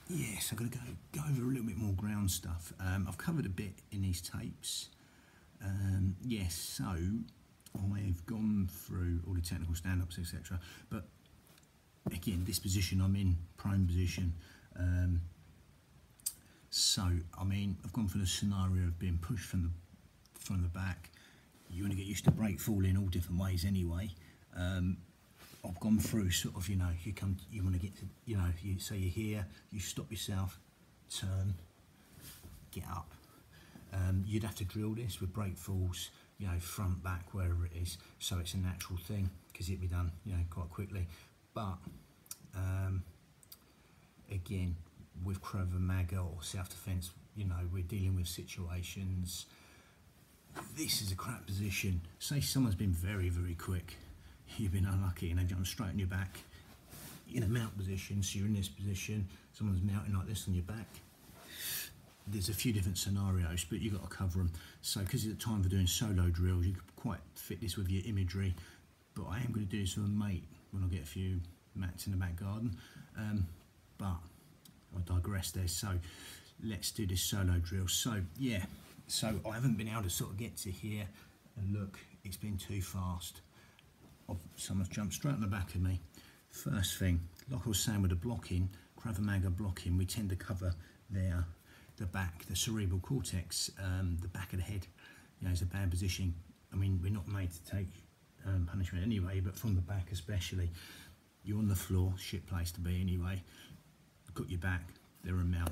yes, I'm going to go over a little bit more ground stuff. I've covered a bit in these tapes. Yes, so I've gone through all the technical stand-ups, etc. But again, this position I'm in, prone position. So I mean, I've gone for the scenario of being pushed from the back. You want to get used to break falling all different ways anyway. I've gone through sort of, you know, you want to get to, you know, so you're here, you stop yourself, turn, get up. You'd have to drill this with break falls, you know, front, back, wherever it is, so it's a natural thing, because it'd be done, you know, quite quickly. But again, with Krav Maga or self-defense, you know, we're dealing with situations. This is a crap position. Say someone's been very, very quick. You've been unlucky and they jump straight on your back in a mount position, so you're in this position, someone's mounting like this on your back. There's a few different scenarios, but you've got to cover them. So because it's the time for doing solo drills, you could quite fit this with your imagery, but I am going to do this with a mate when I get a few mats in the back garden. But I digress there, so let's do this solo drill. So yeah, so I haven't been able to sort of get to here, and look, it's been too fast. Someone's jumped straight on the back of me. First thing, like I was saying with the blocking, Krav Maga blocking, we tend to cover there, the back, the cerebral cortex, the back of the head. You know, it's a bad position. I mean, we're not made to take punishment anyway, but from the back especially. You're on the floor, shit place to be anyway. Got your back, they're a mount.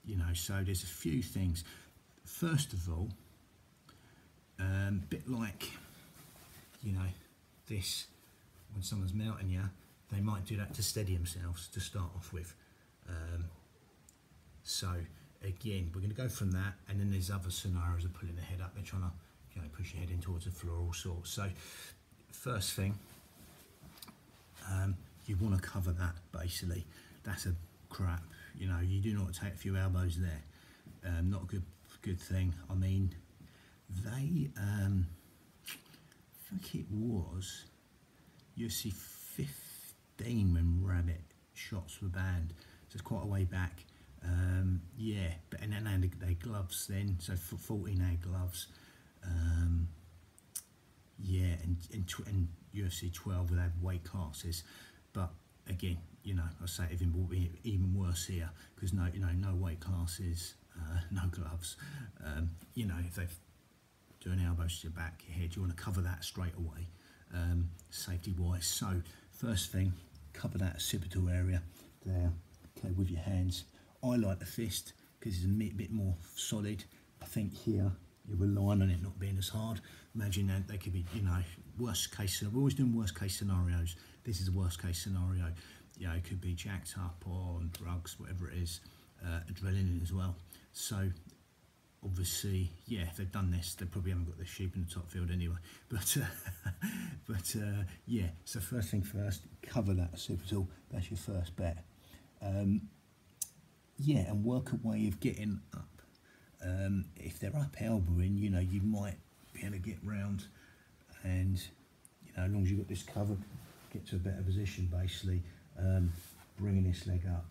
You know, so there's a few things. First of all, bit like, you know, this, when someone's mounting you, they might do that to steady themselves to start off with. So again, we're going to go from that, and then there's other scenarios of pulling the head up. They're trying to, you know, push your head in towards the floor, all sorts. So first thing, you want to cover that basically. That's a crap. You know, you do not take a few elbows there. Not a good thing. I mean, they. I think it was UFC 15 when Rabbit shots were banned, so it's quite a way back. Yeah, but and then they had gloves then, so 14 had gloves. Yeah, and UFC 12 would have weight classes, but again, you know, I say it will be even worse here, because no weight classes, no gloves. You know, if they've doing elbows to your back, your head, you want to cover that straight away, safety wise. So first thing, cover that occipital area there, okay, with your hands. I like the fist because it's a bit more solid. I think here you're relying on it not being as hard. Imagine that they could be, you know, worst case. We're always doing worst case scenarios. This is a worst case scenario. You know, it could be jacked up on drugs, whatever it is, adrenaline as well. So obviously, yeah, if they've done this, they probably haven't got the sheep in the top field anyway. But yeah, so first thing first, cover that occipital. That's your first bet. Yeah, and work a way of getting up. If they're up elbowing, you know, you might be able to get round, and you know, as long as you've got this covered, get to a better position basically, bringing this leg up.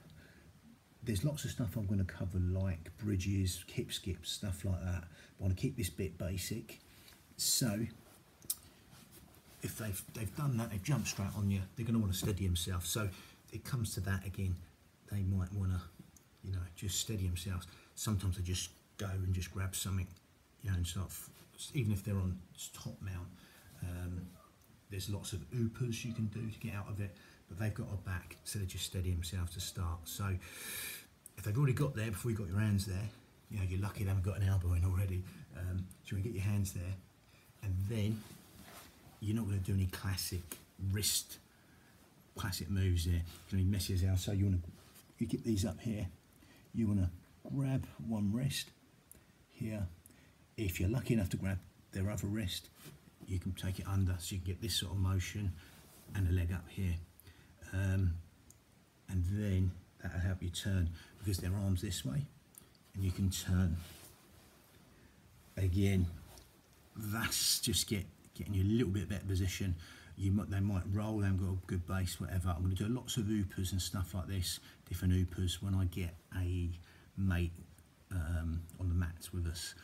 There's lots of stuff I'm going to cover, like bridges, hip skips, stuff like that. I want to keep this bit basic. So if they've done that, they've jumped straight on you, they're going to want to steady themselves. So it comes to that again, they might want to, you know, just steady themselves. Sometimes they just go and just grab something, you know, and start, even if they're on top mount. There's lots of oopers you can do to get out of it, but they've got a back, so they just steady themselves to start. So if they've already got there before you got your hands there, you know, you're lucky they haven't got an elbow in already. So you want to get your hands there, and then you're not going to do any classic moves there. It's going to be messy as hell. So you get these up here. You want to grab one wrist here. If you're lucky enough to grab their other wrist, you can take it under, so you can get this sort of motion and the leg up here. And then that'll help you turn, because their arms this way, and you can turn. Again, that's just getting you a little bit better position. they might roll, they haven't got a good base, whatever. I'm going to do lots of oopers and stuff like this, different oopers when I get a mate on the mats with us.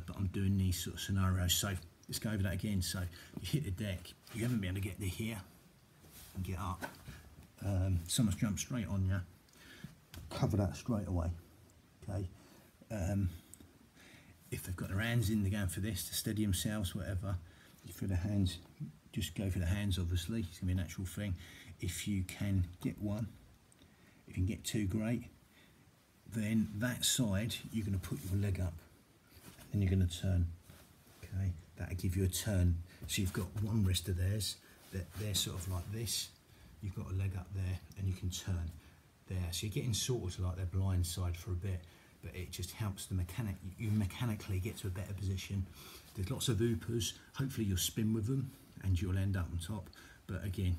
But I'm doing these sort of scenarios. So let's go over that again. So you hit the deck, you haven't been able to get to here and get up. Someone's jumped straight on you, cover that straight away. Okay. If they've got their hands in, they're going for this to steady themselves, whatever. For the hands, just go for the hands, obviously. It's going to be a natural thing. If you can get one, if you can get two, great. Then that side, you're going to put your leg up and you're going to turn. Okay, that'll give you a turn. So you've got one wrist of theirs, they're sort of like this. You've got a leg up there and you can turn there. So you're getting sort of like their blind side for a bit, but it just helps you mechanically get to a better position. There's lots of oopers. Hopefully you'll spin with them and you'll end up on top. But again,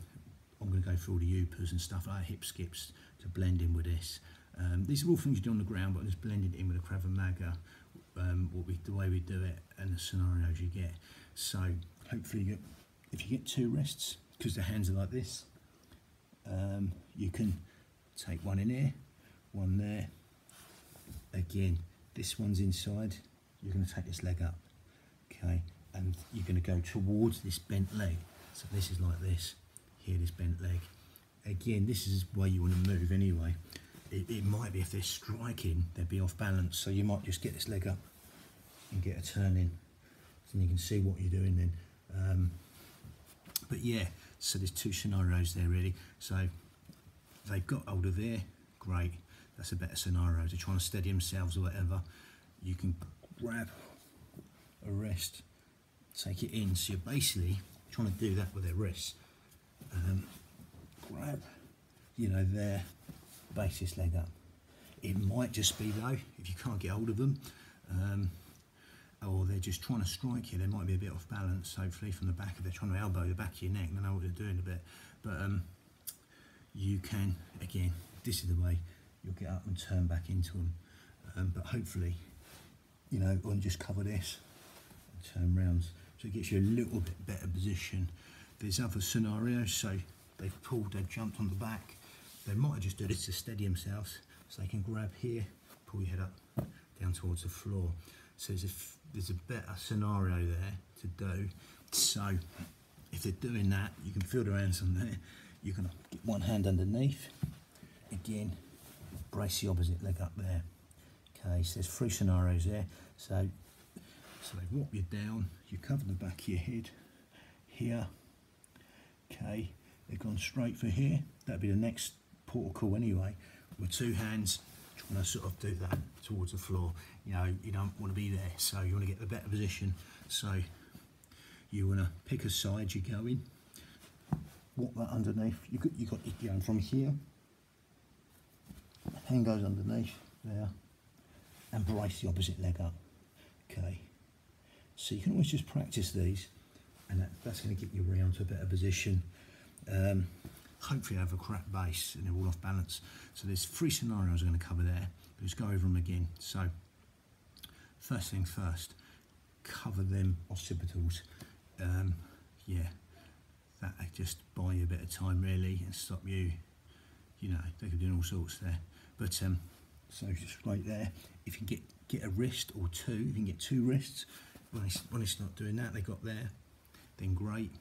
I'm going to go through all the oopers and stuff like hip skips to blend in with this. These are all things you do on the ground, but I'm just blending it in with a Krav Maga, the way we do it and the scenarios you get. So hopefully if you get two wrists, because the hands are like this, you can take one in here, one there. Again, this one's inside, you're going to take this leg up, okay, and you're going to go towards this bent leg. So this is like this, here, this bent leg. Again, this is the way you want to move anyway. It might be if they're striking, they'd be off balance, so you might just get this leg up and get a turn in, and you can see what you're doing then. But yeah, so there's two scenarios there really. So they've got hold of there, great. That's a better scenario. They're trying to steady themselves or whatever. You can grab a wrist, take it in. So you're basically trying to do that with their wrists. Grab, you know, their base this leg up. It might just be though, if you can't get hold of them, or they're just trying to strike you, they might be a bit off balance, hopefully from the back. If they're trying to elbow the back of your neck, they know what they're doing a bit. But you can, again, this is the way you'll get up and turn back into them. But hopefully, you know, and just cover this and turn round. So it gets you a little bit better position. There's other scenarios, so they've jumped on the back. They might have just done this to steady themselves, so they can grab here, pull your head up, down towards the floor. So there's a better scenario there to do. So if they're doing that, you can feel their hands on there. You're going to get one hand underneath. Again, brace the opposite leg up there. Okay, so there's three scenarios there. So they walk you down, you cover the back of your head here. Okay, they've gone straight for here. That'd be the next port of call anyway. With two hands, trying to sort of do that towards the floor. You know, you don't want to be there, so you want to get the better position. So you want to pick a side you go in, walk that underneath. You got it going from here. Hand goes underneath there, and brace the opposite leg up. Okay, so you can always just practice these, and that's going to get you around to a better position. Hopefully have a crap base and they're all off balance. So there's three scenarios I'm going to cover there. Let's go over them again. So first things first, cover them occipitals. Yeah, that just buy you a bit of time really and stop you, you know, they could do all sorts there. But so just straight there. If you get a wrist or two, you can get two wrists. When it's not doing that, they got there, then great.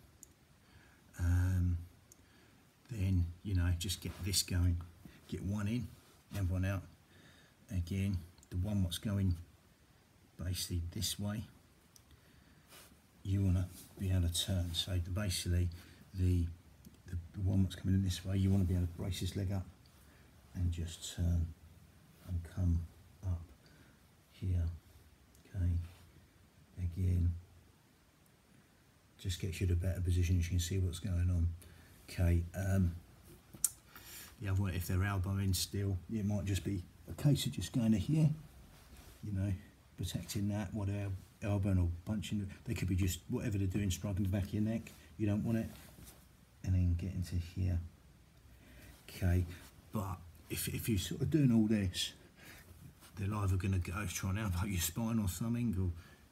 Then, you know, just get this going. Get one in, and one out. Again, the one what's going basically this way, you want to be able to turn. So basically, the one that's coming in this way, you want to be able to brace this leg up and just turn and come up here. Okay, again, just gets you to a better position. You can see what's going on. Okay, the other way, if they're elbowing still, it might just be a case of just going to here, you know, protecting that, what they're elbowing or punching. They could be just whatever they're doing, striking the back of your neck. You don't want it, and then get into here. Okay, but if you're sort of doing all this, they're either going to go try and elbow your spine or something, or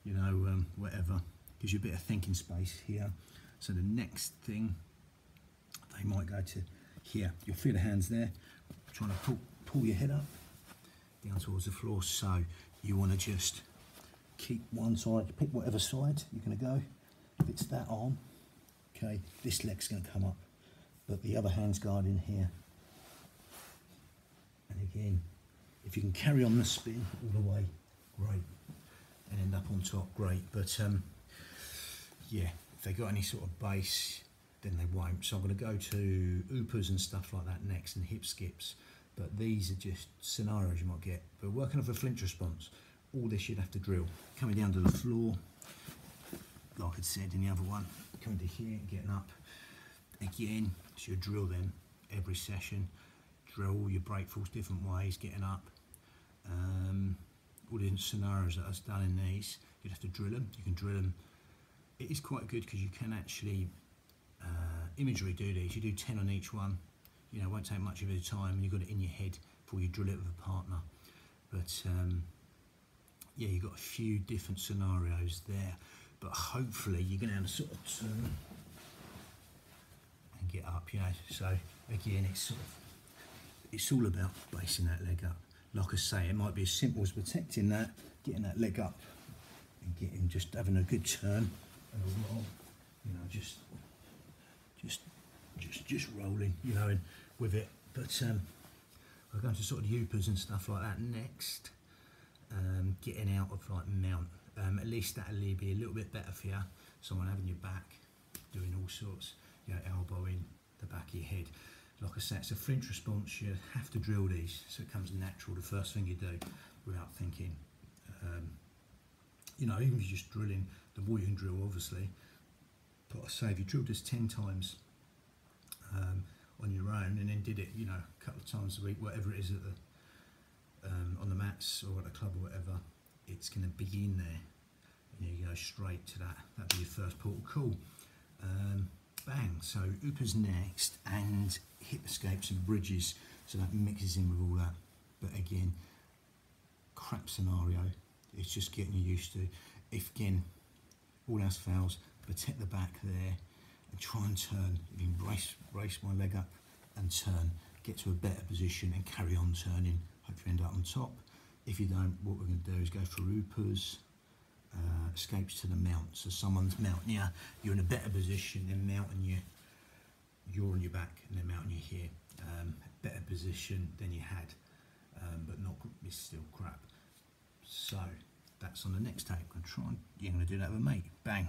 you know, whatever. Gives you a bit of thinking space here. So the next thing, they might go to here. You'll feel the hands there, trying to pull your head up down towards the floor. So you want to just keep one side, pick whatever side you're going to go. If it's that arm, okay, this leg's going to come up, but the other hand's guarding here. And again, if you can carry on the spin all the way, great, and end up on top, great. But yeah, if they got any sort of base, then they won't. So I'm going to go to oopas and stuff like that next, and hip skips. But these are just scenarios you might get. But working off a flinch response, all this you'd have to drill. Coming down to the floor, like I said in the other one, coming to here and getting up. Again, so you drill them every session. Drill all your breakfalls different ways, getting up. All the different scenarios that I've done in these, you'd have to drill them. You can drill them. It is quite good because you can actually imagery do these. You do 10 on each one. You know, it won't take much of your time. You've got it in your head before you drill it with a partner. But yeah, you've got a few different scenarios there. But hopefully you're going to have to sort of turn and get up. You know, so again, it's all about basing that leg up. Like I say, it might be as simple as protecting that, getting that leg up, and getting just having a good turn and a roll. You know, just rolling. You know, with it. But we're going to sort of Upas and stuff like that next. Getting out of like mount. At least that'll be a little bit better for you. Someone having your back, doing all sorts. You know, elbowing the back of your head. Like I said, it's a flinch response. You have to drill these, so it comes natural. The first thing you do, without thinking. You know, even if you're just drilling, the more you can drill, obviously. But I say, if you drilled this 10 times on your own, and then did it, you know, a couple of times a week, whatever it is at the on the mats or at the club or whatever, it's going to be in there. And you go straight to that. That'd be your first port of call. Bang. So Upa's next, and hip escapes and bridges. So that mixes in with all that. But again, crap scenario. It's just getting you used to. If again, all else fails, protect the back there and try and turn. You can brace my leg up and turn. Get to a better position and carry on turning. Hope you end up on top. If you don't, what we're going to do is go for Upas, escapes to the mount. So someone's mounting you, you're in a better position, then mounting you, you're on your back, and then mounting you here. Better position than you had, but not, it's still crap. So that's on the next tape. I'm going to try and, you're going to do that with me. Bang.